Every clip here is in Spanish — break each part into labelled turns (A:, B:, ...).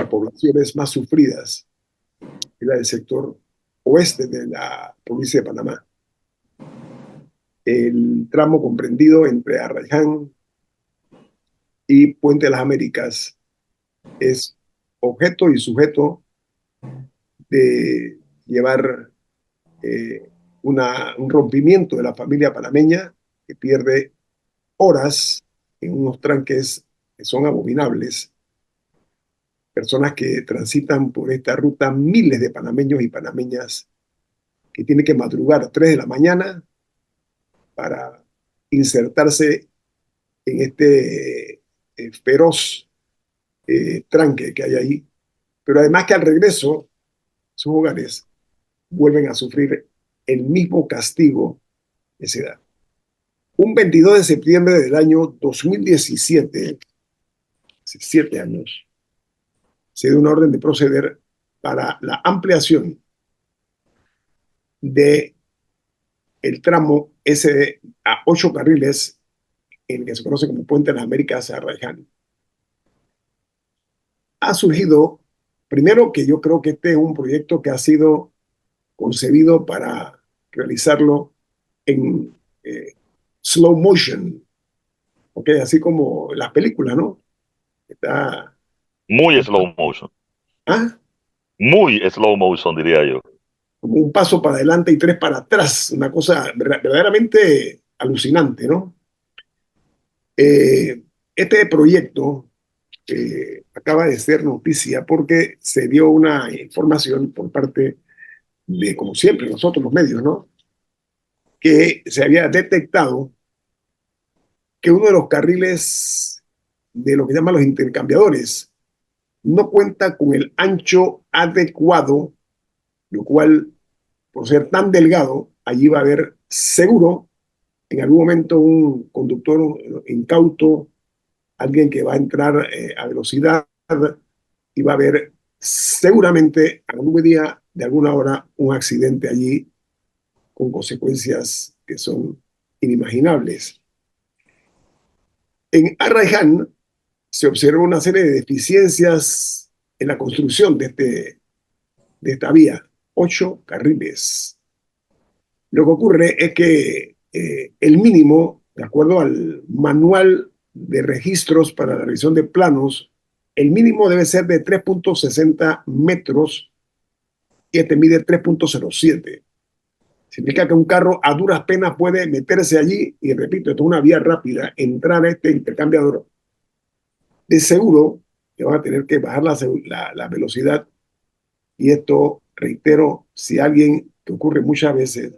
A: las poblaciones más sufridas es la del sector oeste de la provincia de Panamá. El tramo comprendido entre Arraiján y Puente de las Américas es objeto y sujeto de llevar un rompimiento de la familia panameña que pierde horas en unos tranques que son abominables. Personas que transitan por esta ruta, miles de panameños y panameñas que tienen que madrugar a 3 de la mañana para insertarse en este feroz tranque que hay ahí. Pero además que al regreso, sus hogares vuelven a sufrir el mismo castigo que se da. Un 22 de septiembre del año 2017, hace 7 años, se dio una orden de proceder para la ampliación de el tramo S a 8 carriles en el que se conoce como Puente de las Américas a Arraiján. Ha surgido, primero que yo creo que este es un proyecto que ha sido concebido para realizarlo en slow motion, ¿ok? Así como las películas, ¿no? Está,
B: Muy slow motion.
A: ¿ah?
B: Muy slow motion, diría yo.
A: Como un paso para adelante y 3 para atrás, una cosa verdaderamente alucinante, ¿no? Este proyecto acaba de ser noticia porque se dio una información por parte de, como siempre, nosotros los medios, ¿no? Que se había detectado que uno de los carriles de lo que llaman los intercambiadores no cuenta con el ancho adecuado, lo cual, por ser tan delgado, allí va a haber seguro en algún momento un conductor incauto, alguien que va a entrar a velocidad y va a haber seguramente algún día, de alguna hora, un accidente allí con consecuencias que son inimaginables. En Arraiján se observó una serie de deficiencias en la construcción de esta vía, 8 carriles. Lo que ocurre es que el mínimo, de acuerdo al manual de registros para la revisión de planos, el mínimo debe ser de 3.60 metros y este mide 3.07. Significa que un carro a duras penas puede meterse allí y, repito, esto es una vía rápida, entrar a este intercambiador. De seguro que van a tener que bajar la velocidad y esto, reitero, si alguien, que ocurre muchas veces,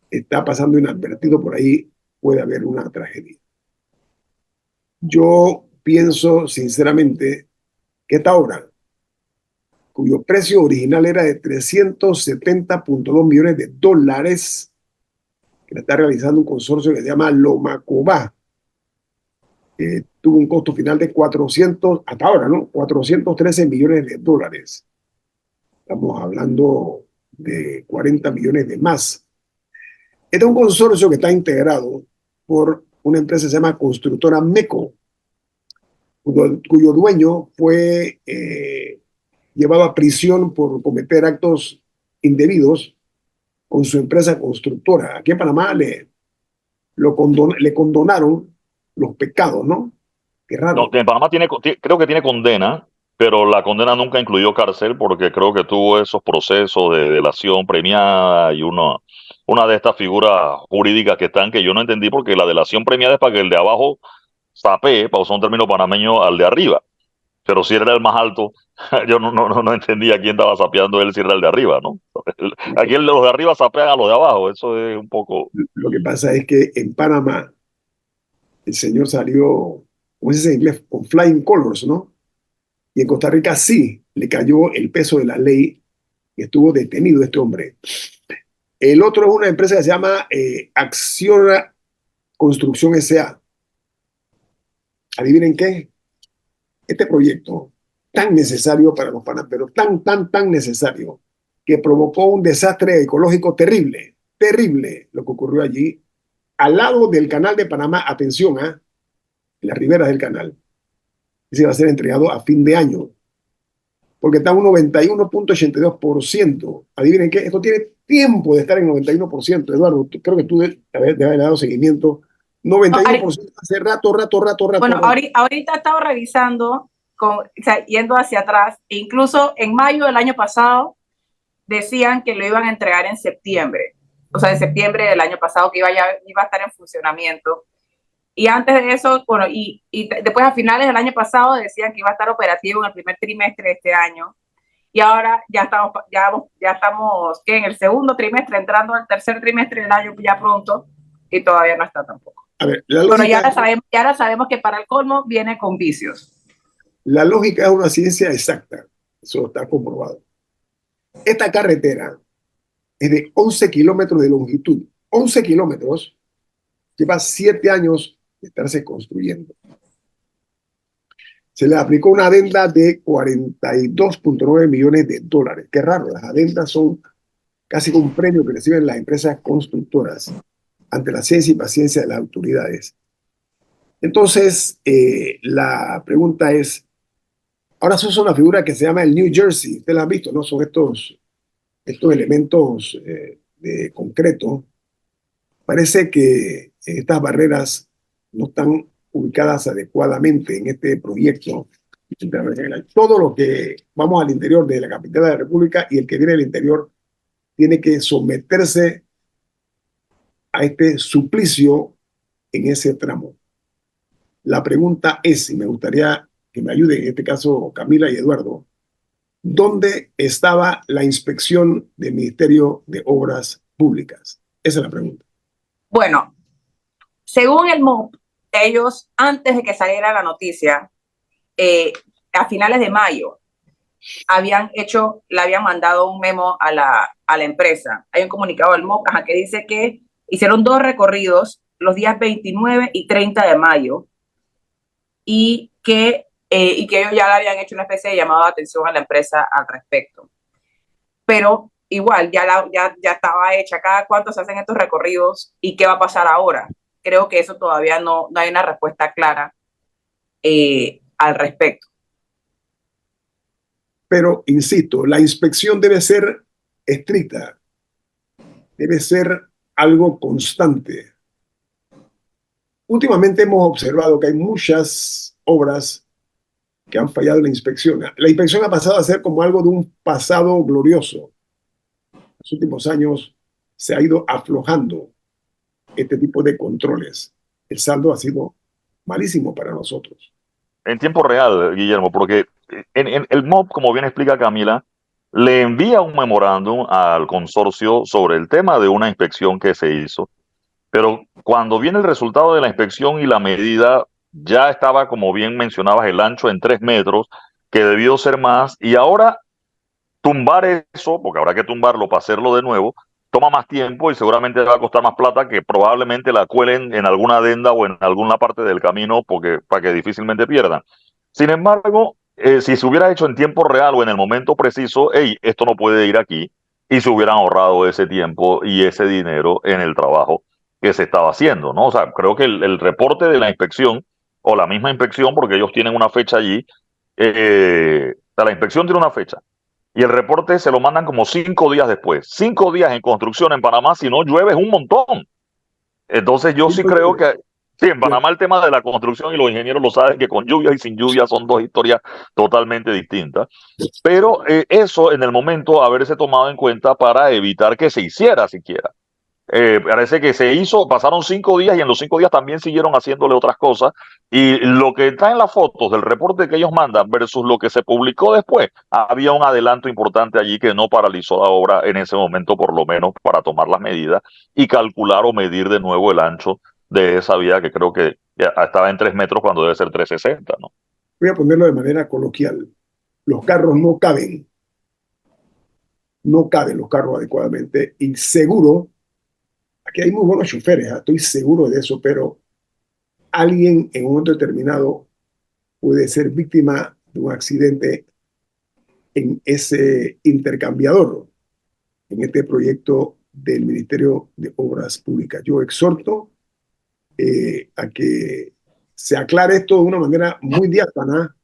A: está pasando inadvertido por ahí, puede haber una tragedia. Yo pienso sinceramente que esta obra, cuyo precio original era de 370.2 millones de dólares, que la está realizando un consorcio que se llama Lomacobá, tuvo un costo final de 400, hasta ahora, ¿no? 413 millones de dólares. Estamos hablando de 40 millones de más. Este es un consorcio que está integrado por una empresa que se llama Constructora MECO, cuyo dueño fue llevado a prisión por cometer actos indebidos con su empresa constructora. Aquí en Panamá le condonaron los pecados, ¿no? Qué
B: No,
A: raro.
B: en Panamá creo que tiene condena, pero la condena nunca incluyó cárcel porque creo que tuvo esos procesos de delación premiada y una de estas figuras jurídicas que están que yo no entendí porque la delación premiada es para que el de abajo sapee, para usar un término panameño, al de arriba. Pero si era el más alto, yo no entendía quién estaba sapeando él si era el de arriba, ¿no? Aquí los de arriba sapean a los de abajo, eso es un poco...
A: Lo que pasa es que en Panamá el señor salió, ¿cómo se dice en inglés? Con flying colors, ¿no? Y en Costa Rica sí le cayó el peso de la ley y estuvo detenido este hombre. El otro es una empresa que se llama Acciona Construcción S.A. Adivinen qué, este proyecto tan necesario para los panameños, tan necesario, que provocó un desastre ecológico terrible, terrible lo que ocurrió allí, al lado del canal de Panamá, atención, en las riberas del canal. Ese va a ser entregado a fin de año. porque está en un 91.82%. Adivinen qué, esto tiene tiempo de estar en 91%. Eduardo, creo que tú debes haber dado seguimiento.
C: No,
A: 91% hace rato.
C: bueno, ahorita he estado revisando, o sea, yendo hacia atrás, e incluso en mayo del año pasado decían que lo iban a entregar en septiembre, o sea, en septiembre del año pasado que iba a estar en funcionamiento. Y antes de eso, bueno, después a finales del año pasado decían que iba a estar operativo en el primer trimestre de este año. Y ahora ya estamos ¿qué? En el segundo trimestre, entrando al tercer trimestre del año ya pronto, y todavía no está tampoco.
A: A ver, la
C: Pero
A: lógica,
C: ya ahora sabemos que para el colmo viene con vicios.
A: la lógica es una ciencia exacta, eso está comprobado. Esta carretera es de 11 kilómetros de longitud. 11 kilómetros, lleva 7 años de estarse construyendo. Se le aplicó una adenda de 42.9 millones de dólares. Qué raro, las adendas son casi como un premio que reciben las empresas constructoras ante la ciencia y paciencia de las autoridades. Entonces, la pregunta es, ahora se usa una figura que se llama el New Jersey. Ustedes la han visto, ¿no? Son estos elementos de concreto. Parece que estas barreras no están ubicadas adecuadamente en este proyecto. Todo lo que vamos al interior de la capital de la República y el que viene del interior tiene que someterse a este suplicio en ese tramo. La pregunta es, y me gustaría que me ayuden, en este caso Camila y Eduardo, ¿dónde estaba la inspección del Ministerio de Obras Públicas? Esa es la pregunta.
C: Bueno, según el MOP, ellos, antes de que saliera la noticia, a finales de mayo, le habían mandado un memo a la empresa. Hay un comunicado del MOP que dice que hicieron 2 recorridos los días 29 y 30 de mayo y que ellos ya le habían hecho una especie de llamado de atención a la empresa al respecto. Pero igual, ya estaba hecha. ¿Cada cuánto se hacen estos recorridos y qué va a pasar ahora? Creo que eso todavía no hay una respuesta clara al respecto.
A: Pero, insisto, la inspección debe ser estricta, debe ser algo constante. Últimamente hemos observado que hay muchas obras que han fallado en la inspección. La inspección ha pasado a ser como algo de un pasado glorioso. En los últimos años se ha ido aflojando este tipo de controles. El saldo ha sido malísimo para nosotros.
B: En tiempo real, Guillermo, porque en el MOB, como bien explica Camila, le envía un memorándum al consorcio sobre el tema de una inspección que se hizo, pero cuando viene el resultado de la inspección y la medida, ya estaba, como bien mencionabas, el ancho en 3 metros, que debió ser más, y ahora tumbar eso, porque habrá que tumbarlo para hacerlo de nuevo, toma más tiempo y seguramente va a costar más plata que probablemente la cuelen en alguna adenda o en alguna parte del camino porque, para que difícilmente pierdan. Sin embargo, si se hubiera hecho en tiempo real o en el momento preciso, hey, esto no puede ir aquí, y se hubieran ahorrado ese tiempo y ese dinero en el trabajo que se estaba haciendo, ¿no? O sea, creo que el reporte de la inspección o la misma inspección, porque ellos tienen una fecha allí, la inspección tiene una fecha y el reporte se lo mandan como 5 días después. 5 días en construcción en Panamá, si no llueve, es un montón. Entonces yo sí creo que, sí, en Panamá el tema de la construcción y los ingenieros lo saben que con lluvia y sin lluvia son 2 historias totalmente distintas. Pero eso en el momento haberse tomado en cuenta para evitar que se hiciera siquiera. Parece que se hizo, pasaron 5 días y en los 5 días también siguieron haciéndole otras cosas. Y lo que está en las fotos del reporte que ellos mandan versus lo que se publicó después, había un adelanto importante allí que no paralizó la obra en ese momento, por lo menos para tomar las medidas y calcular o medir de nuevo el ancho de esa vía que creo que ya estaba en 3 metros cuando debe ser 360, ¿no?
A: Voy a ponerlo de manera coloquial. Los carros no caben los carros adecuadamente y seguro, aquí hay muy buenos choferes, estoy seguro de eso, pero alguien en un momento determinado puede ser víctima de un accidente en ese intercambiador, en este proyecto del Ministerio de Obras Públicas. Yo exhorto a que se aclare esto de una manera muy diáfana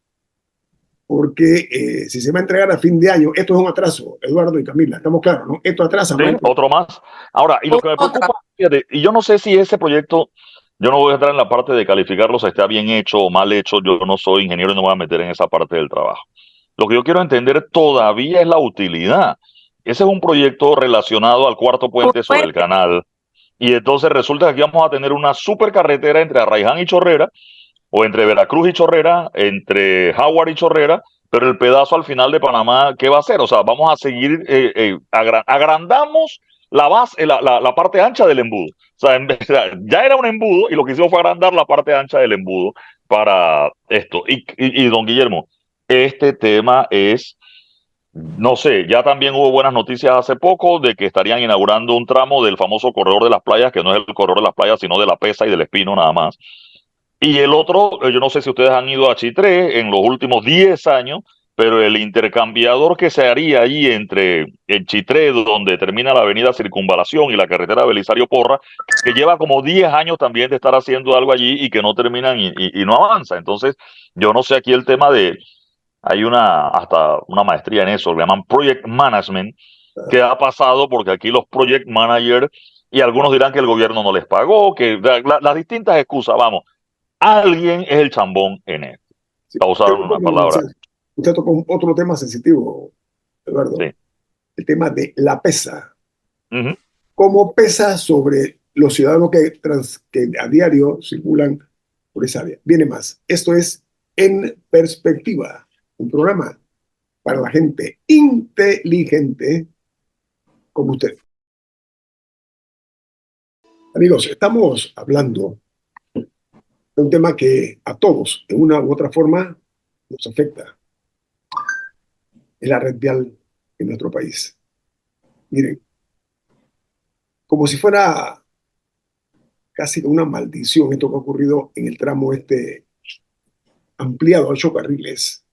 A: porque si se va a entregar a fin de año, esto es un atraso, Eduardo y Camila, estamos claros, ¿no? Esto atrasa
B: Sí,
A: más.
B: otro más. Ahora, y lo que me preocupa, fíjate, y yo no sé si ese proyecto, yo no voy a entrar en la parte de calificarlo si está bien hecho o mal hecho, yo no soy ingeniero y no me voy a meter en esa parte del trabajo. Lo que yo quiero entender todavía es la utilidad. Ese es un proyecto relacionado al cuarto puente sobre el canal, y entonces resulta que aquí vamos a tener una supercarretera entre Arraiján y Chorrera, o entre Veracruz y Chorrera, entre Howard y Chorrera, pero el pedazo al final de Panamá, ¿qué va a hacer? O sea, vamos a seguir, agrandamos la base, la parte ancha del embudo. O sea, ya era un embudo y lo que hicimos fue agrandar la parte ancha del embudo para esto. Y don Guillermo, este tema es, no sé, ya también hubo buenas noticias hace poco de que estarían inaugurando un tramo del famoso corredor de las playas, que no es el corredor de las playas, sino de la Pesa y del Espino nada más. Y el otro, yo no sé si ustedes han ido a Chitré en los últimos 10 años, pero el intercambiador que se haría allí entre el Chitré, donde termina la avenida Circunvalación, y la carretera Belisario Porra, que lleva como 10 años también de estar haciendo algo allí y que no terminan y no avanza. Entonces, yo no sé aquí el tema de, hay hasta una maestría en eso, le llaman Project Management, que ha pasado porque aquí los Project Managers, y algunos dirán que el gobierno no les pagó, que las distintas excusas, vamos. Alguien es el chambón en esto.
A: Sí,
B: Para usar una palabra.
A: usted tocó otro tema sensitivo, Eduardo,
B: Sí.
A: el tema de la pesa.
B: Ujú.
A: ¿Cómo pesa sobre los ciudadanos que a diario circulan por esa área? Viene más. Esto es En Perspectiva, un programa para la gente inteligente como usted. Amigos, estamos hablando de un tema que a todos, de una u otra forma, nos afecta. Es la red vial en nuestro país. Miren, como si fuera casi una maldición esto que ha ocurrido en el tramo este ampliado a 8 carriles,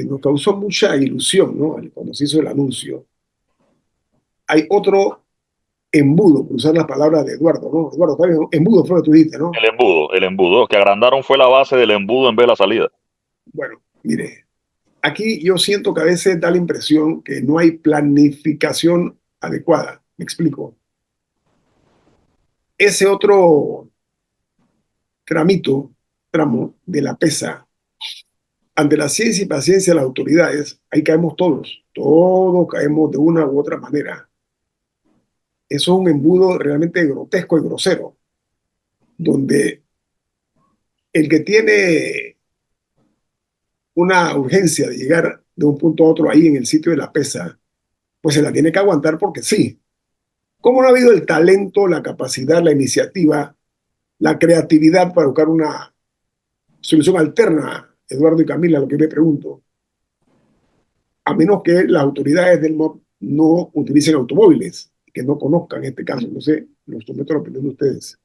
A: nos causó mucha ilusión, ¿no? Cuando se hizo el anuncio. Hay otro embudo, por usar las palabras de Eduardo, ¿no? Eduardo, ¿está bien? Embudo fue lo que tú dijiste, ¿no?
B: El embudo, que agrandaron fue la base del embudo en vez de la salida.
A: Bueno, mire, aquí yo siento que a veces da la impresión que no hay planificación adecuada. Me explico. Ese otro tramo de la PESA, ante la ciencia y paciencia de las autoridades, ahí caemos todos caemos de una u otra manera. Eso es un embudo realmente grotesco y grosero, donde el que tiene una urgencia de llegar de un punto a otro ahí en el sitio de la pesa, pues se la tiene que aguantar porque sí. ¿Cómo no ha habido el talento, la capacidad, la iniciativa, la creatividad para buscar una solución alterna, Eduardo y Camila, lo que me pregunto? A menos que las autoridades del MOP no utilicen automóviles, que no conozcan este caso. No sé, los someto a la opinión de ustedes.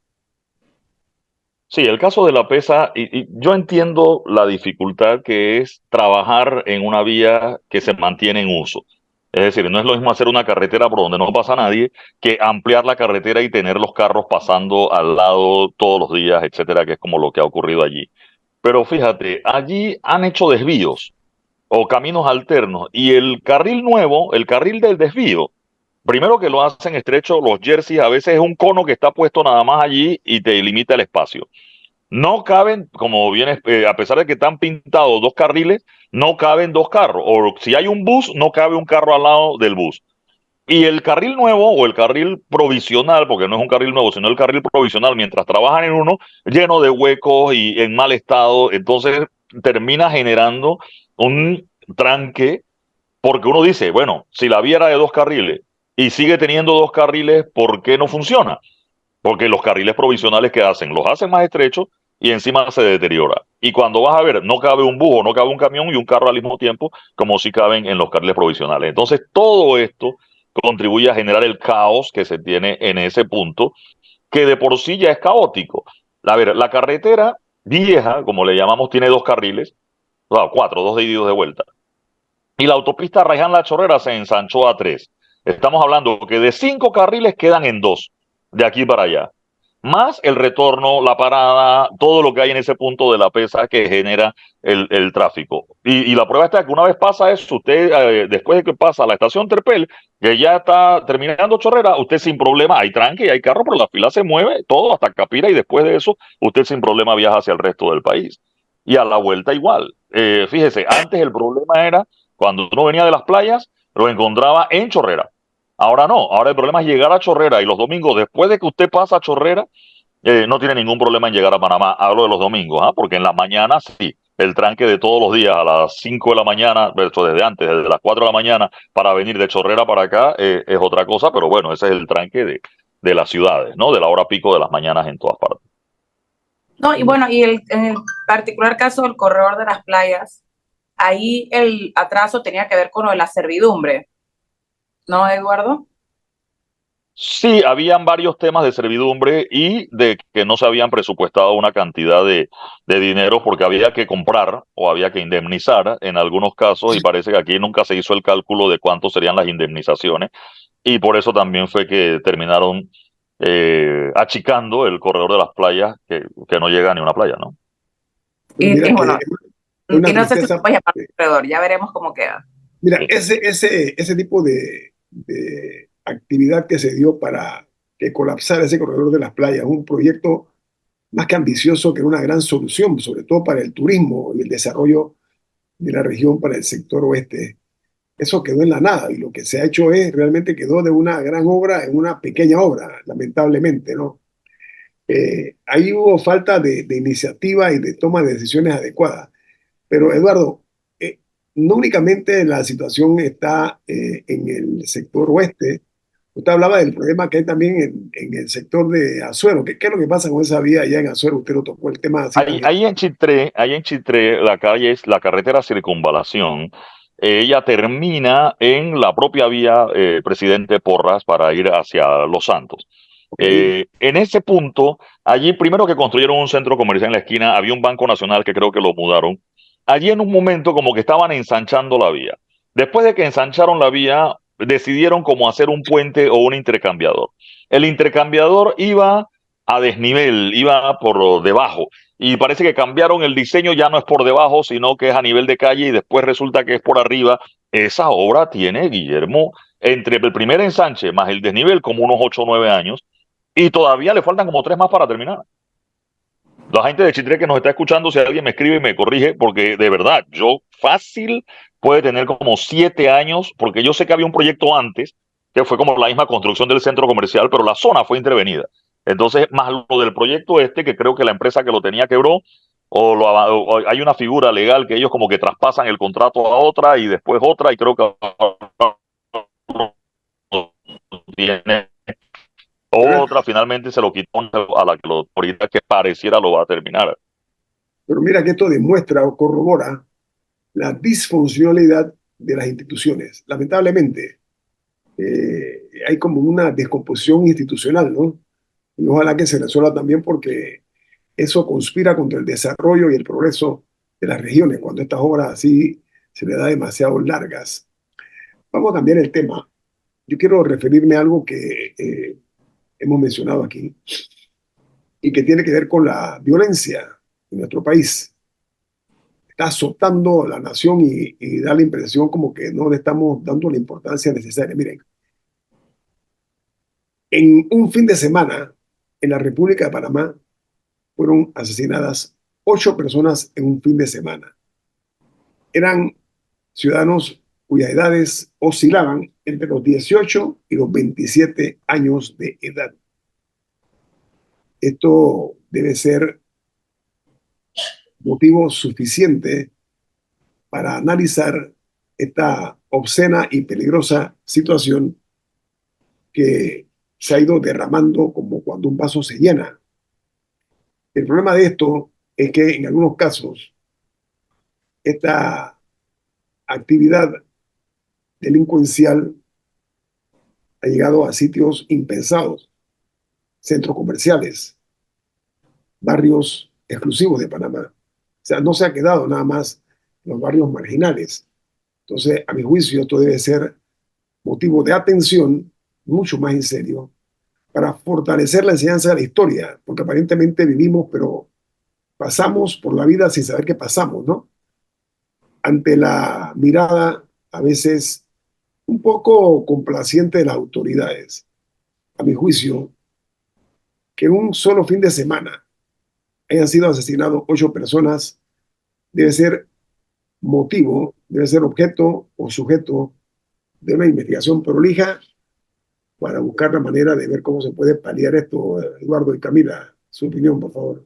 B: Sí, el caso de la PESA, y yo entiendo la dificultad que es trabajar en una vía que se mantiene en uso. Es decir, no es lo mismo hacer una carretera por donde no pasa nadie que ampliar la carretera y tener los carros pasando al lado todos los días, etcétera, que es como lo que ha ocurrido allí. Pero fíjate, allí han hecho desvíos o caminos alternos, y el carril nuevo, el carril del desvío, primero que lo hacen estrecho, los jerseys a veces es un cono que está puesto nada más allí y te limita el espacio. No caben, como viene, a pesar de que están pintados 2 carriles, no caben 2 carros. O si hay un bus, no cabe un carro al lado del bus. Y el carril nuevo o el carril provisional, porque no es un carril nuevo, sino el carril provisional, mientras trabajan en uno, lleno de huecos y en mal estado, entonces termina generando un tranque, porque uno dice, bueno, si la vía era de 2 carriles y sigue teniendo 2 carriles, ¿por qué no funciona? Porque los carriles provisionales que hacen, los hacen más estrechos y encima se deteriora. Y cuando vas a ver, no cabe un bus o no cabe un camión y un carro al mismo tiempo, como si caben en los carriles provisionales. Entonces, todo esto contribuye a generar el caos que se tiene en ese punto, que de por sí ya es caótico. A ver, la carretera vieja, como le llamamos, tiene 2 carriles, o sea, 4, 2 de ida y 2 de vuelta. Y la autopista Arraiján-La Chorrera se ensanchó a 3. Estamos hablando que de 5 carriles quedan en 2, de aquí para allá. más el retorno, la parada, todo lo que hay en ese punto de la pesa que genera el tráfico. Y la prueba está que una vez pasa eso, usted, después de que pasa la estación Terpel, que ya está terminando Chorrera, usted sin problema, hay tranque y hay carro, pero la fila se mueve todo hasta Capira y después de eso, usted sin problema viaja hacia el resto del país. Y a la vuelta igual. Fíjese, antes el problema era cuando uno venía de las playas, lo encontraba en Chorrera. Ahora no, ahora el problema es llegar a Chorrera y los domingos, después de que usted pasa a Chorrera, no tiene ningún problema en llegar a Panamá. Hablo de los domingos, ¿ah? Porque en la mañana sí, el tranque de todos los días a las 5 de la mañana, esto desde antes, desde las 4 de la mañana, para venir de Chorrera para acá, es otra cosa, pero bueno, ese es el tranque de las ciudades, ¿no? De la hora pico de las mañanas en todas partes.
C: No, y bueno, en el particular caso del corredor de las playas, ahí el atraso tenía que ver con lo de la servidumbre, ¿no, Eduardo?
B: Sí, habían varios temas de servidumbre y de que no se habían presupuestado una cantidad de dinero porque había que comprar o había que indemnizar en algunos casos y parece que aquí nunca se hizo el cálculo de cuánto serían las indemnizaciones y por eso también fue que terminaron achicando el corredor de las playas que no llega ni a una playa, ¿no?
A: Pero mira
C: Y
A: que
C: bueno,
A: es una
C: y no sé si
A: tristeza.
C: puedes llamar corredor, ya veremos cómo queda.
A: Mira, ese tipo de actividad que se dio para que colapsara ese corredor de las playas, un proyecto más que ambicioso que una gran solución, sobre todo para el turismo y el desarrollo de la región para el sector oeste. Eso quedó en la nada y lo que se ha hecho es realmente quedó de una gran obra en una pequeña obra, lamentablemente, ¿no? Ahí hubo falta de iniciativa y de toma de decisiones adecuadas. Pero Eduardo, eh, no únicamente la situación está en el sector oeste. Usted hablaba del problema que hay también en el sector de Azuero. ¿Qué es lo que pasa con esa vía allá en Azuero? Usted lo tocó el tema así
B: Ahí,
A: también.
B: ahí en Chitré, la calle es la carretera Circunvalación. Ella termina en la propia vía Presidente Porras para ir hacia Los Santos.
A: Ok,
B: En ese punto, allí primero que construyeron un centro comercial en la esquina, había un Banco Nacional que creo que lo mudaron. Allí en un momento como que estaban ensanchando la vía. Después de que ensancharon la vía, decidieron como hacer un puente o un intercambiador. El intercambiador iba a desnivel, iba por debajo. Y parece que cambiaron el diseño, ya no es por debajo, sino que es a nivel de calle y después resulta que es por arriba. Esa obra tiene, Guillermo, entre el primer ensanche más el desnivel como unos 8 o 9 años y todavía le faltan como 3 más para terminar. La gente de Chitré que nos está escuchando, si alguien me escribe y me corrige, porque de verdad, yo fácil puede tener como 7 años, porque yo sé que había un proyecto antes, que fue como la misma construcción del centro comercial, pero la zona fue intervenida. Entonces, más lo del proyecto este, que creo que la empresa que lo tenía quebró, o hay una figura legal que ellos como que traspasan el contrato a otra y después otra, y creo que tiene
A: ¿verdad?
B: otra, finalmente se lo quitó a la que lo, ahorita que pareciera lo va a terminar.
A: Pero mira que esto demuestra o corrobora la disfuncionalidad de las instituciones. Lamentablemente, hay como una descomposición institucional, ¿no? Y ojalá que se resuelva también porque eso conspira contra el desarrollo y el progreso de las regiones, cuando estas obras así se le da demasiado largas. Vamos a cambiar el tema. Yo quiero referirme a algo que hemos mencionado aquí y que tiene que ver con la violencia en nuestro país. Está azotando a la nación y da la impresión como que no le estamos dando la importancia necesaria. Miren, en un fin de semana en la República de Panamá fueron asesinadas 8 personas en un fin de semana. Eran ciudadanos cuyas edades oscilaban entre los 18 y los 27 años de edad. Esto debe ser motivo suficiente para analizar esta obscena y peligrosa situación que se ha ido derramando como cuando un vaso se llena. El problema de esto es que en algunos casos esta actividad delincuencial ha llegado a sitios impensados, centros comerciales, barrios exclusivos de Panamá. O sea, no se ha quedado nada más en los barrios marginales. Entonces, a mi juicio, esto debe ser motivo de atención mucho más en serio para fortalecer la enseñanza de la historia, porque aparentemente vivimos, pero pasamos por la vida sin saber qué pasamos, ¿no? Ante la mirada a veces un poco complaciente de las autoridades. A mi juicio, que un solo fin de semana hayan sido asesinados 8 personas debe ser motivo, debe ser objeto o sujeto de una investigación prolija para buscar la manera de ver cómo se puede paliar esto. Eduardo y Camila, su opinión, por favor.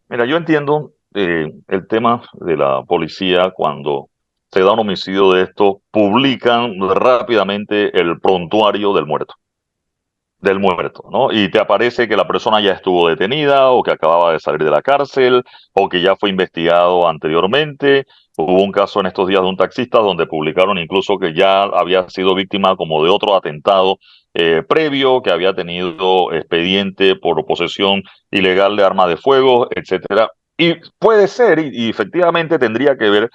B: Mira, yo entiendo el tema de la policía cuando se da un homicidio de esto, publican rápidamente el prontuario del muerto, ¿no? Y te aparece que la persona ya estuvo detenida o que acababa de salir de la cárcel o que ya fue investigado anteriormente. Hubo un caso en estos días de un taxista donde publicaron incluso que ya había sido víctima como de otro atentado previo, que había tenido expediente por posesión ilegal de arma de fuego, etcétera. Y puede ser, y efectivamente tendría que ver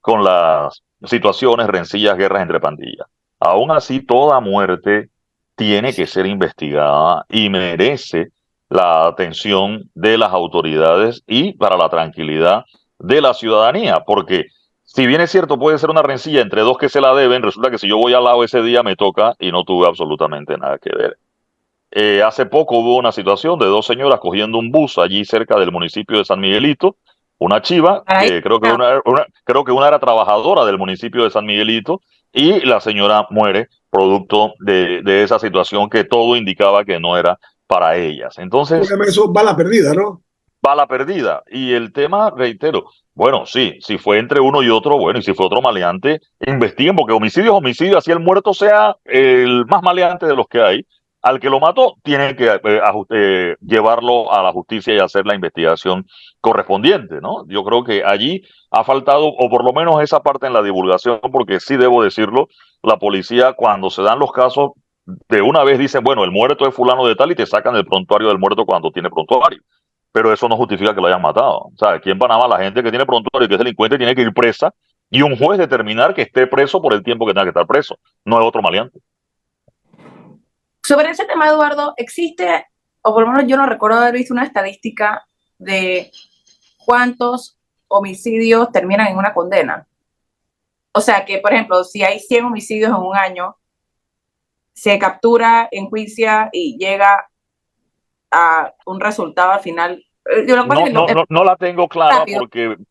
B: con las situaciones, rencillas, guerras entre pandillas. Aún así, toda muerte tiene que ser investigada y merece la atención de las autoridades y para la tranquilidad de la ciudadanía, porque si bien es cierto, puede ser una rencilla entre dos que se la deben, resulta que si yo voy al lado ese día me toca y no tuve absolutamente nada que ver. Hace poco hubo una situación de dos señoras cogiendo un bus allí cerca del municipio de San Miguelito, una chiva,
C: Ahí,
B: creo que una era trabajadora del municipio de San Miguelito y la señora muere producto de esa situación que todo indicaba que no era para ellas. Entonces,
A: Eso va a la perdida, ¿no?
B: bala perdida. Y el tema, reitero, bueno, sí, si fue entre uno y otro, bueno, y si fue otro maleante, investiguen, porque homicidio es homicidio, así el muerto sea el más maleante de los que hay. Al que lo mató, tiene que llevarlo a la justicia y hacer la investigación correspondiente, ¿no? Yo creo que allí ha faltado, o por lo menos esa parte en la divulgación, porque sí debo decirlo, la policía cuando se dan los casos, de una vez dicen, bueno, el muerto es fulano de tal y te sacan el prontuario del muerto cuando tiene prontuario, pero eso no justifica que lo hayan matado. O sea, aquí en Panamá la gente que tiene prontuario y que es delincuente tiene que ir presa y un juez determinar que esté preso por el tiempo que tenga que estar preso, no es otro maleante.
C: sobre ese tema, Eduardo, existe, o por lo menos yo no recuerdo haber visto una estadística de cuántos homicidios terminan en una condena. O sea que, por ejemplo, si hay 100 homicidios en un año, se captura, enjuicia y llega a un resultado al final. Yo lo cual
B: No,
C: es
B: no, no, no la tengo clara
C: rápido.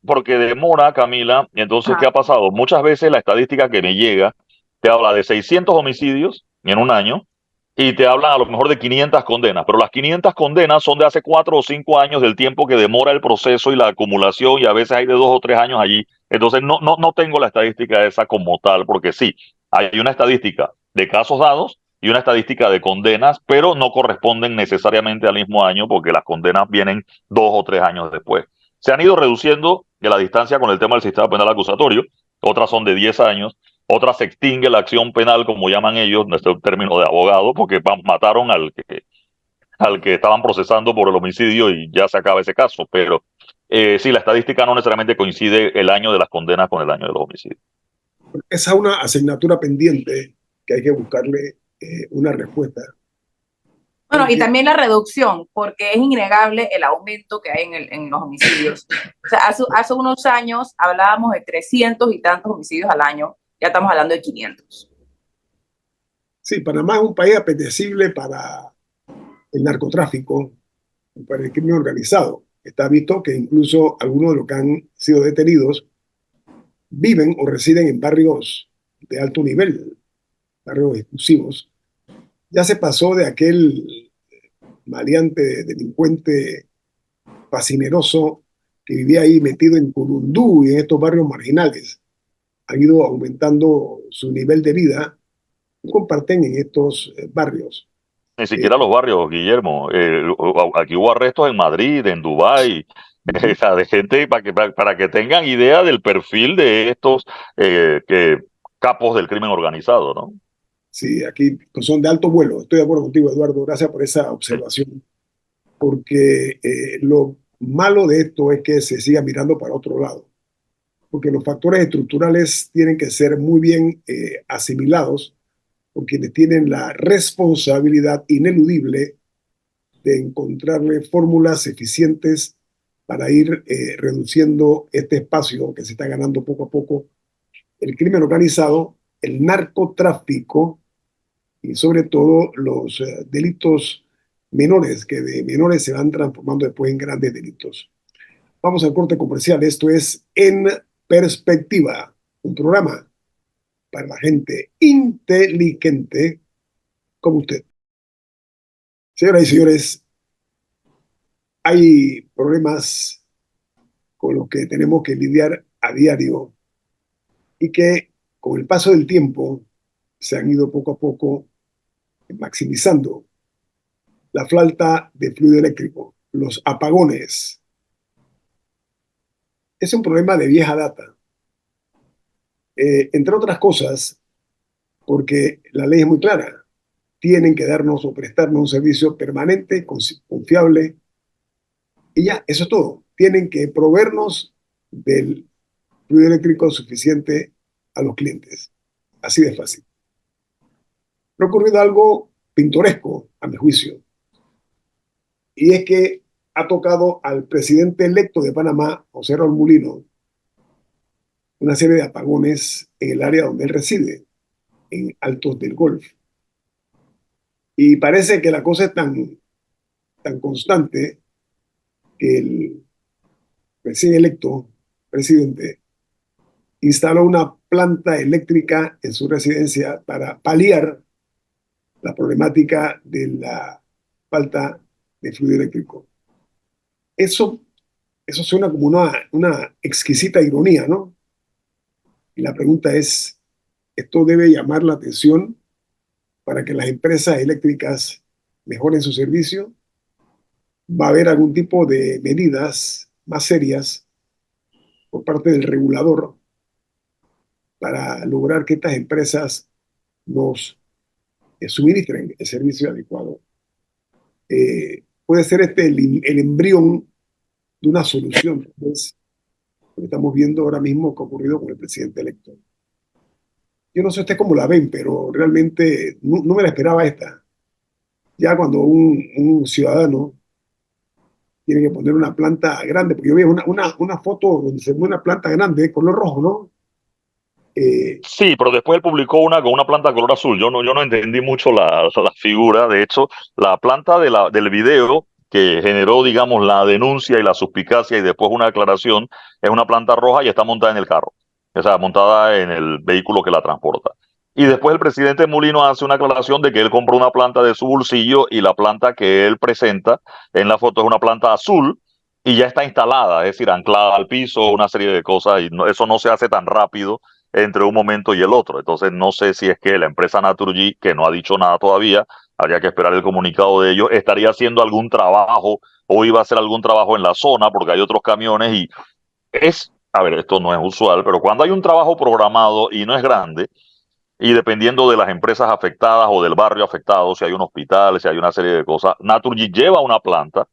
B: porque demora, Camila. Y entonces, ¿qué
C: Ajá.
B: ha pasado? Muchas veces la estadística que me llega te habla de 600 homicidios en un año y te hablan a lo mejor de 500 condenas, pero las 500 condenas son de hace 4 o 5 años del tiempo que demora el proceso y la acumulación y a veces hay de 2 o 3 años allí. Entonces, no tengo la estadística esa como tal, porque sí, hay una estadística de casos dados y una estadística de condenas, pero no corresponden necesariamente al mismo año porque las condenas vienen 2 o 3 años después. Se han ido reduciendo de la distancia con el tema del sistema penal acusatorio, otras son de 10 años, otras se extingue la acción penal, como llaman ellos, nuestro término de abogado, porque mataron al que estaban procesando por el homicidio y ya se acaba ese caso, pero sí, la estadística no necesariamente coincide el año de las condenas con el año de los homicidios.
A: Esa es una asignatura pendiente que hay que buscarle una respuesta.
C: Bueno, y
A: Porque,
C: también la reducción, porque es innegable el aumento que hay en los homicidios. O sea, hace unos años hablábamos de 300 y tantos homicidios al año, ya estamos hablando de 500.
A: sí, Panamá es un país apetecible para el narcotráfico, para el crimen organizado. Está visto que incluso algunos de los que han sido detenidos viven o residen en barrios de alto nivel, barrios exclusivos. Ya se pasó de aquel maleante, delincuente fascineroso que vivía ahí metido en Curundú y en estos barrios marginales. Han ido aumentando su nivel de vida y comparten en estos barrios.
B: Ni
A: Eh,
B: siquiera los barrios, Guillermo. Aquí hubo arrestos en Madrid, en Dubái, o sea, de gente para que tengan idea del perfil de estos capos del crimen organizado, ¿no?
A: sí, aquí son de alto vuelo. Estoy de acuerdo contigo, Eduardo. Gracias por esa
B: Sí.
A: observación. Porque lo malo de esto es que se siga mirando para otro lado. Porque los factores estructurales tienen que ser muy bien asimilados, por quienes tienen la responsabilidad ineludible de encontrarle fórmulas eficientes para ir reduciendo este espacio que se está ganando poco a poco el crimen organizado, el narcotráfico y sobre todo los delitos menores, que de menores se van transformando después en grandes delitos. Vamos al corte comercial. Esto es En Perspectiva, un programa para la gente inteligente como usted. Señoras y señores, hay problemas con los que tenemos que lidiar a diario y que con el paso del tiempo se han ido poco a poco maximizando. La falta de fluido eléctrico, los apagones, es un problema de vieja data. Entre otras cosas, porque la ley es muy clara. Tienen que darnos o prestarnos un servicio permanente, confiable, y ya, eso es todo. Tienen que proveernos del fluido eléctrico suficiente a los clientes. Así de fácil. Pero ha ocurrido algo pintoresco, a mi juicio, y es que ha tocado al presidente electo de Panamá, José Raúl Mulino, una serie de apagones en el área donde él reside, en Altos del Golf. Y parece que la cosa es tan constante que el recién electo presidente instaló una planta eléctrica en su residencia para paliar la problemática de la falta de fluido eléctrico. Eso suena como una exquisita ironía, ¿no? Y la pregunta es, ¿esto debe llamar la atención para que las empresas eléctricas mejoren su servicio? ¿Va a haber algún tipo de medidas más serias por parte del regulador para lograr que estas empresas nos suministren el servicio adecuado? Puede ser este el embrión de una solución, pues, lo que estamos viendo ahora mismo que ha ocurrido con el presidente electo. Yo no sé usted cómo la ven, pero realmente no me la esperaba esta. Ya cuando un ciudadano tiene que poner una planta grande, porque yo vi una foto donde se ve una planta grande de color rojo, ¿no?
B: Sí, pero después él publicó una con una planta de color azul. Yo no entendí mucho la figura. De hecho, la planta del video que generó, digamos, la denuncia y la suspicacia y después una aclaración es una planta roja y está montada en el carro. O sea, montada en el vehículo que la transporta. Y después el presidente Mulino hace una aclaración de que él compró una planta de su bolsillo y la planta que él presenta en la foto es una planta azul y ya está instalada, es decir, anclada al piso, una serie de cosas y eso no se hace tan rápido entre un momento y el otro. Entonces no sé si es que la empresa Naturgy, que no ha dicho nada todavía, habría que esperar el comunicado de ellos, estaría haciendo algún trabajo o iba a hacer algún trabajo en la zona porque hay otros camiones y a ver, esto no es usual, pero cuando hay un trabajo programado y no es grande, y dependiendo de las empresas afectadas o del barrio afectado, si hay un hospital, si hay una serie de cosas, Naturgy lleva una planta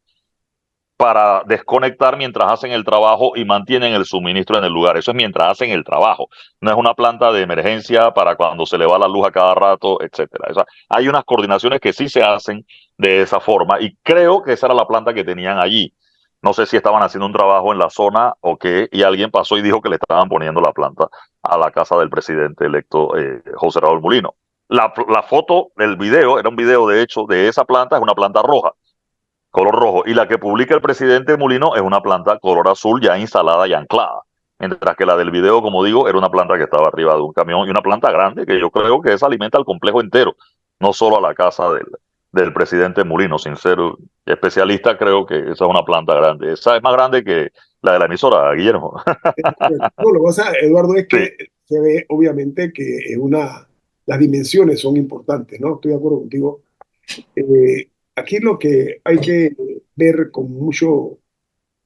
B: para desconectar mientras hacen el trabajo y mantienen el suministro en el lugar. Eso es mientras hacen el trabajo. No es una planta de emergencia para cuando se le va la luz a cada rato, etcétera. O sea, hay unas coordinaciones que sí se hacen de esa forma y creo que esa era la planta que tenían allí. No sé si estaban haciendo un trabajo en la zona o qué, y alguien pasó y dijo que le estaban poniendo la planta a la casa del presidente electo José Raúl Mulino. La foto, el video, era un video de hecho de esa planta, es una planta roja color rojo, y la que publica el presidente Mulino es una planta color azul ya instalada y anclada. Mientras que la del video, como digo, era una planta que estaba arriba de un camión y una planta grande que yo creo que esa alimenta al complejo entero, no solo a la casa del presidente Mulino. Sin ser especialista, creo que esa es una planta grande. Esa es más grande que la de la emisora, Guillermo.
A: No, lo que pasa, Eduardo, es
B: Sí,
A: que se ve obviamente que las dimensiones son importantes, ¿no? Estoy de acuerdo contigo. Aquí lo que hay que ver con mucho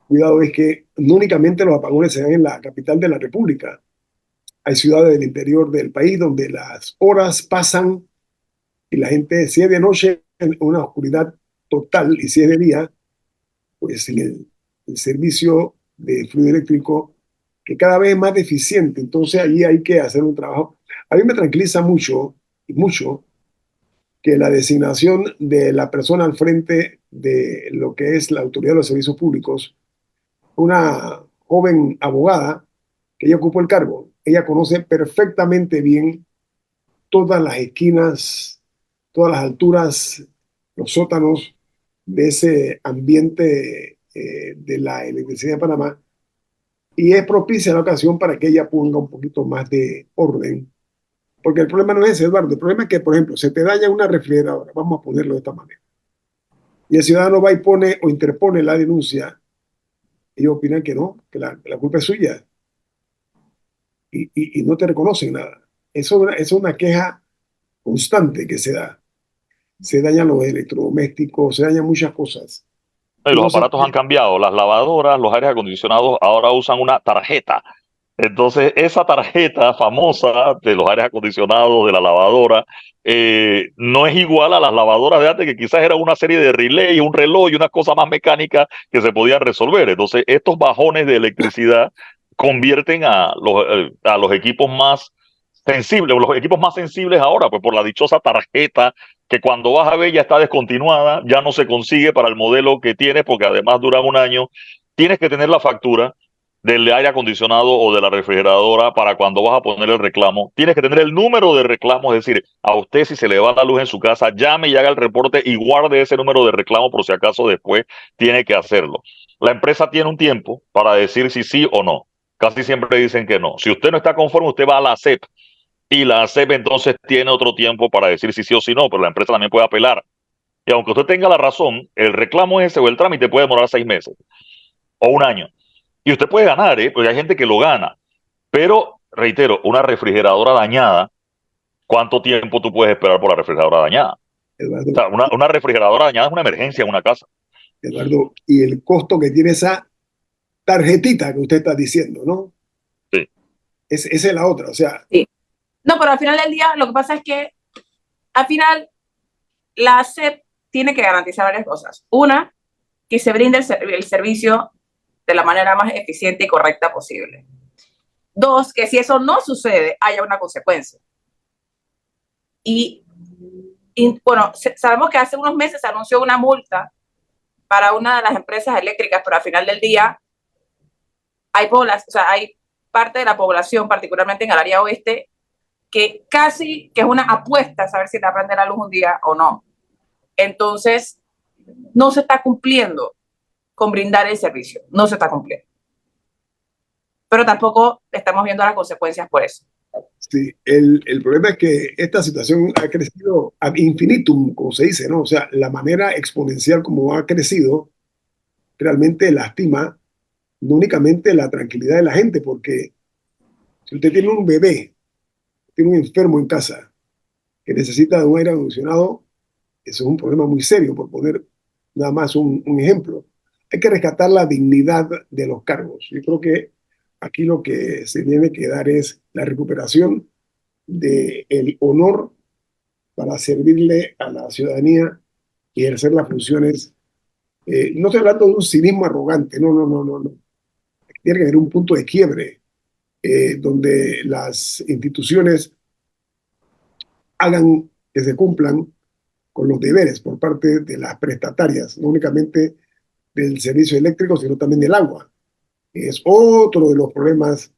A: cuidado es que no únicamente los apagones se dan en la capital de la República. Hay ciudades del interior del país donde las horas pasan y la gente, si es de noche, en una oscuridad total, y si es de día, pues el servicio de fluido eléctrico que cada vez es más deficiente. Entonces allí hay que hacer un trabajo. A mí me tranquiliza mucho, mucho, que la designación de la persona al frente de lo que es la Autoridad de los Servicios Públicos, una joven abogada que ella ocupó el cargo, ella conoce perfectamente bien todas las esquinas, todas las alturas, los sótanos de ese ambiente de la electricidad de Panamá, y es propicia la ocasión para que ella ponga un poquito más de orden. Porque el problema no es ese, Eduardo. El problema es que, por ejemplo, se te daña una refrigeradora, vamos a ponerlo de esta manera, y el ciudadano va y pone o interpone la denuncia, y ellos opinan que no, que la culpa es suya, y no te reconocen nada. Eso es una queja constante que se da. Se dañan los electrodomésticos, se dañan muchas cosas.
B: Y
A: Y
B: los
A: no se
B: aparatos han cambiado. Las lavadoras, los aires acondicionados ahora usan una tarjeta. Entonces, esa tarjeta famosa de los aires acondicionados, de la lavadora, no es igual a las lavadoras de antes, que quizás era una serie de relay, un reloj y unas cosas más mecánicas que se podían resolver. Entonces, estos bajones de electricidad convierten a los equipos más sensibles, los equipos más sensibles ahora, pues por la dichosa tarjeta que cuando vas a ver ya está descontinuada, ya no se consigue para el modelo que tienes, porque además duran un año. Tienes que tener la factura del aire acondicionado o de la refrigeradora para cuando vas a poner el reclamo. Tienes que tener el número de reclamo, es decir, a usted si se le va la luz en su casa, llame y haga el reporte y guarde ese número de reclamo por si acaso después tiene que hacerlo. La empresa tiene un tiempo para decir si sí o no. Casi siempre dicen que no. Si usted no está conforme, usted va a la ASEP y la ASEP entonces tiene otro tiempo para decir si sí o si no, pero la empresa también puede apelar. Y aunque usted tenga la razón, el reclamo ese o el trámite puede demorar 6 meses o un año. Y usted puede ganar, porque hay gente que lo gana. Pero, reitero, una refrigeradora dañada, ¿cuánto tiempo tú puedes esperar por la refrigeradora dañada? O
A: Eduardo,
B: sea, una refrigeradora dañada es una emergencia en una casa.
A: Eduardo, y el costo que tiene esa tarjetita que usted está diciendo, ¿no?
B: Sí.
A: Esa es la otra, o sea.
C: Sí. No, pero al final del día lo que pasa es que al final la SEP tiene que garantizar varias cosas. Una, que se brinde el servicio de la manera más eficiente y correcta posible. Dos, que si eso no sucede, haya una consecuencia. Y bueno, sabemos que hace unos meses se anunció una multa para una de las empresas eléctricas, pero al final del día hay parte de la población, particularmente en el área oeste, que casi que es una apuesta a saber si te va a prender la luz un día o no. Entonces, no se está cumpliendo con brindar el servicio, no se está cumpliendo. Pero tampoco estamos viendo las consecuencias por eso.
A: Sí, el problema es que esta situación ha crecido ad infinitum, como se dice, ¿no? O sea, la manera exponencial como ha crecido realmente lastima no únicamente la tranquilidad de la gente, porque si usted tiene un bebé, tiene un enfermo en casa que necesita de un aire acondicionado, eso es un problema muy serio, por poner nada más un ejemplo. Hay que rescatar la dignidad de los cargos. Yo creo que aquí lo que se tiene que dar es la recuperación del honor para servirle a la ciudadanía y ejercer las funciones. No estoy hablando de un cinismo arrogante, no, no, no, no, no. Tiene que haber un punto de quiebre donde las instituciones hagan que se cumplan con los deberes por parte de las prestatarias, no únicamente del servicio eléctrico, sino también del agua. Es otro de los problemas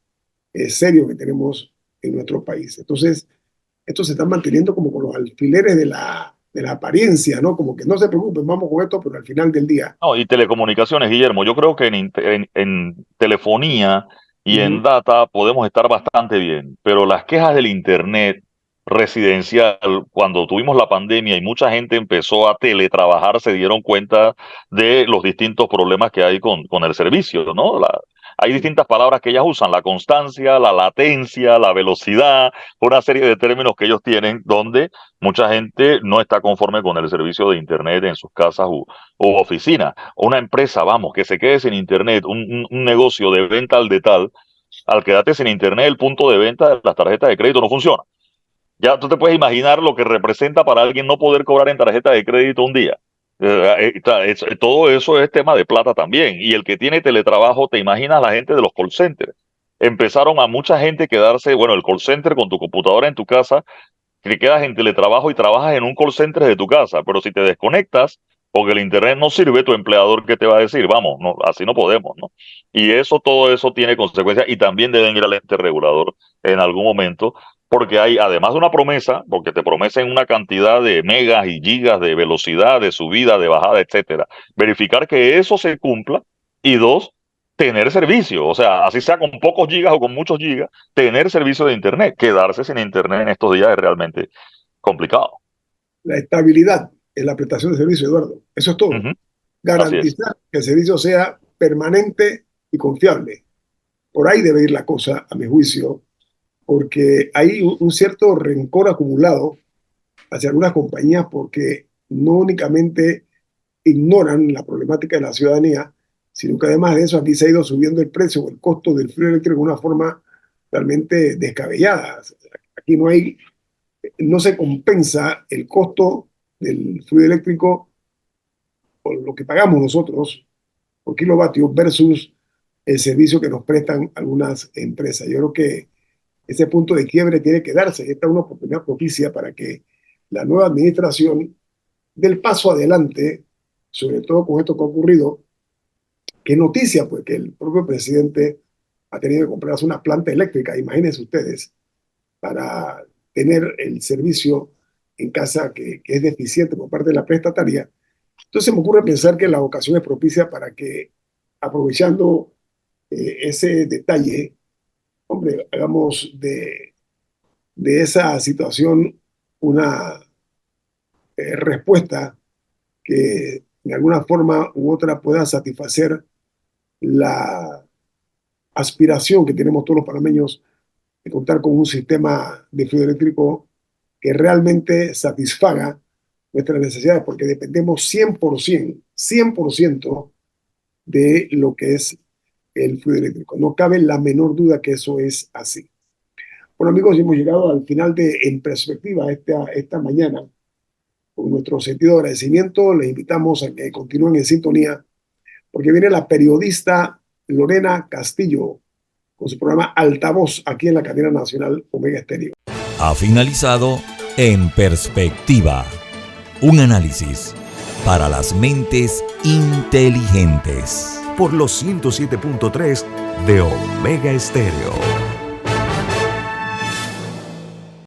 A: serios que tenemos en nuestro país. Entonces, esto se está manteniendo como con los alfileres de la apariencia, ¿no? Como que no se preocupen, vamos con esto, pero al final del día.
B: No, y telecomunicaciones, Guillermo. Yo creo que en telefonía y en
A: Uh-huh.
B: data podemos estar bastante bien, pero las quejas del Internet residencial, cuando tuvimos la pandemia y mucha gente empezó a teletrabajar, se dieron cuenta de los distintos problemas que hay con el servicio, ¿no? Hay distintas palabras que ellas usan, la constancia, la latencia, la velocidad, una serie de términos que ellos tienen donde mucha gente no está conforme con el servicio de Internet en sus casas o oficina. Una empresa, vamos, que se quede sin internet, un negocio de venta al de tal, al quedarte sin internet, el punto de venta de las tarjetas de crédito no funciona. Ya tú te puedes imaginar lo que representa para alguien no poder cobrar en tarjeta de crédito un día. Todo eso es tema de plata también. Y el que tiene teletrabajo, te imaginas la gente de los call centers. Empezaron a mucha gente quedarse, bueno, el call center con tu computadora en tu casa te quedas en teletrabajo y trabajas en un call center de tu casa, pero si te desconectas porque el internet no sirve, tu empleador, ¿qué te va a decir? Vamos, no, así no podemos, ¿no? Y todo eso tiene consecuencias y también deben ir al ente regulador en algún momento, porque hay, además de una promesa, porque te prometen una cantidad de megas y gigas de velocidad, de subida, de bajada, etcétera, verificar que eso se cumpla y dos, tener servicio, o sea, así sea con pocos gigas o con muchos gigas, tener servicio de internet. Quedarse sin internet en estos días es realmente complicado.
A: La estabilidad en la prestación de servicio, Eduardo. Eso es todo.
B: Ujú. Así es.
A: Garantizar que el servicio sea permanente y confiable. Por ahí debe ir la cosa, a mi juicio, porque hay un cierto rencor acumulado hacia algunas compañías porque no únicamente ignoran la problemática de la ciudadanía, sino que además de eso aquí se ha ido subiendo el precio o el costo del fluido eléctrico de una forma realmente descabellada. Aquí no se compensa el costo del fluido eléctrico por lo que pagamos nosotros por kilovatio versus el servicio que nos prestan algunas empresas. Yo creo que ese punto de quiebre tiene que darse. Esta es una oportunidad propicia para que la nueva administración dé el paso adelante, sobre todo con esto que ha ocurrido. Qué noticia, pues, que el propio presidente ha tenido que comprarse una planta eléctrica, imagínense ustedes, para tener el servicio en casa que es deficiente por parte de la prestataria. Entonces me ocurre pensar que la ocasión es propicia para que, aprovechando ese detalle, hombre, hagamos de esa situación una respuesta que de alguna forma u otra pueda satisfacer la aspiración que tenemos todos los panameños de contar con un sistema de fluido eléctrico que realmente satisfaga nuestras necesidades, porque dependemos 100% de lo que es el fluido eléctrico. No cabe la menor duda que eso es así. Bueno, amigos, hemos llegado al final de En Perspectiva esta mañana. Con nuestro sentido de agradecimiento, les invitamos a que continúen en sintonía, porque viene la periodista Lorena Castillo con su programa Altavoz aquí en la cadena nacional Omega Estéreo.
D: Ha finalizado En Perspectiva, un análisis para las mentes inteligentes por los 107.3 de Omega Estéreo.